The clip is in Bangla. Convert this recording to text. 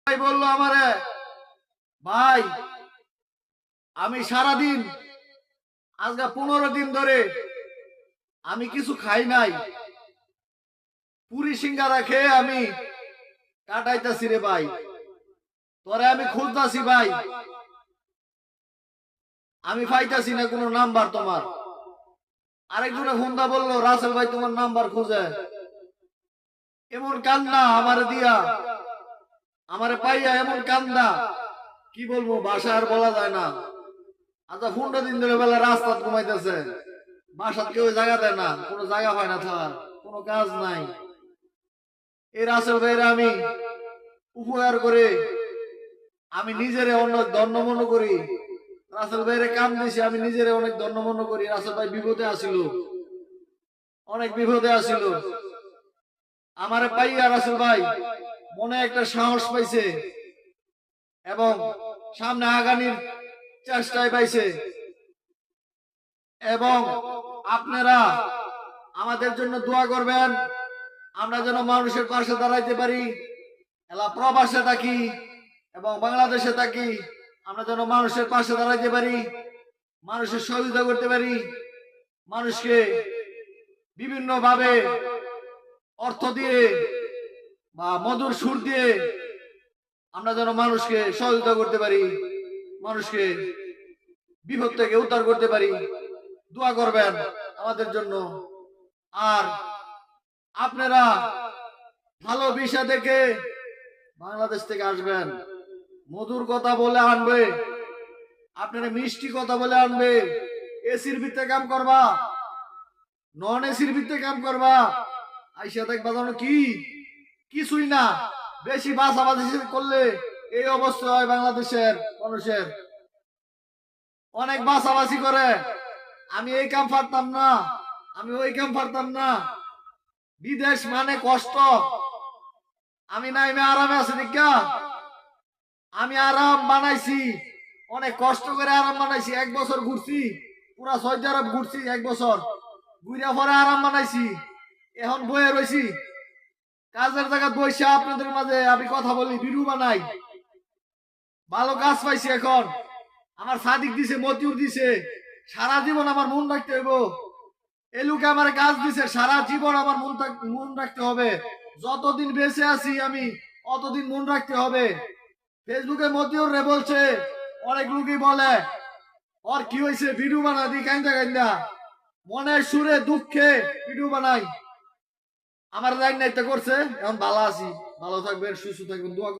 ভাই বললো আমারে, ভাই আমি সারাদিন আজকে 15 দিন ধরে আমি কিছু খাই নাই, পুরি সিঙ্গারা খেয়ে আমি কাটাইতেছি রে ভাই। তোরে আমি খুঁজতাছি ভাই, আমি পাইতাছি না কোনো নাম্বার তোমার। আরেকজনে ফোনটা বললো, রাসেল ভাই তোমার নাম্বার খুঁজে। এমন কান্না আমারে দিয়া, আমারে পাইয়া এমন কান্দা, কি বলবো, বাসা আর বলা যায় না। আচ্ছা 15 দিন ধরে বেলা রাস্তা ঘুমাইতেছে, বাসাত কেউ জায়গা দেয় না, কোনো জায়গা হয় না, থাকার কোনো কাজ নাই। এই রাসেল ভাইরা আমি উপকার করে আমি নিজেরে অনেক ধন্য মনে করি। রাসেল ভাইরে কাম দিছি, আমি নিজেরে অনেক ধন্য মনে করি। রাসেল ভাই বিপদে আসিল, অনেক বিপদে আসিল, আমারে পাইয়া রাসেল ভাই মনে একটা সাহস পাইছে এবং সামনে আগানির চেষ্টায় পাইছে। এবং আপনারা আমাদের জন্য দোয়া করবেন, আমরা যেন মানুষের পাশে দাঁড়াইতে পারি। এলা প্রবাসে থাকি এবং বাংলাদেশে থাকি, আমরা যেন মানুষের পাশে দাঁড়াইতে পারি, মানুষের সহযোগিতা করতে পারি, মানুষকে বিভিন্ন ভাবে অর্থ দিয়ে বা মধুর সুর দিয়ে আমরা যেন মানুষকে সহযোগিতা করতে পারি, মানুষকে বিপদ থেকে উদ্ধার করতে পারি। দোয়া করবেন আমাদের জন্য। আর আপনারা ভালো ভিসা দেখে বাংলাদেশ থেকে আসবেন, মধুর কথা বলে আনবে, আপনারা মিষ্টি কথা বলে আনবে। এসির ভিতরে কাম করবা, নন এসির ভিতরে কাম করবা, আইসা দেখবা যেন কি কিছুই না। বেশি বাসাবাজি করলে এই অবস্থা হয় বাংলাদেশের মানুষের। অনেক বাসাবাসি করে, আমি এই কাম পারতাম না, আমি ওই কাম পারতাম না। বিদেশ মানে কষ্ট। আমি নাইমে আরামে আছি দেখা, আমি আরাম বানাইছি, অনেক কষ্ট করে আরাম বানাইছি। 1 বছর ঘুরছি, পুরা সৌদি আরব ঘুরছি 1 বছর, ঘুরিয়া পরে আরাম বানাইছি। এখন বয়ে রয়েছি কাজের জায়গা বসে আপনাদের মাঝে আমি কথা বলি, ভিডিও বানাই। ভালো কাজ পাইছি এখন, আমার সাদিক দিছে, মতিউর দিছে, সারা জীবন আমার মন রাখতে হইব। এই লোকে আমার কাজ দিছে, সারা জীবন আমার মন রাখতে হবে। যতদিন বেঁচে আছি আমি অতদিন মন রাখতে হবে। ফেসবুকে মতিউর রে বলছে, অনেক লোকই বলে ওর কি হয়েছে, ভিডিও বানা দি কান্দা কান্দা, মনের সুরে দুঃখে ভিডিও বানাই। আমার রাগ নাইতে করছে, এখন ভালো আছি। ভালো থাকবেন, সুস্থ থাকবেন, দোয়া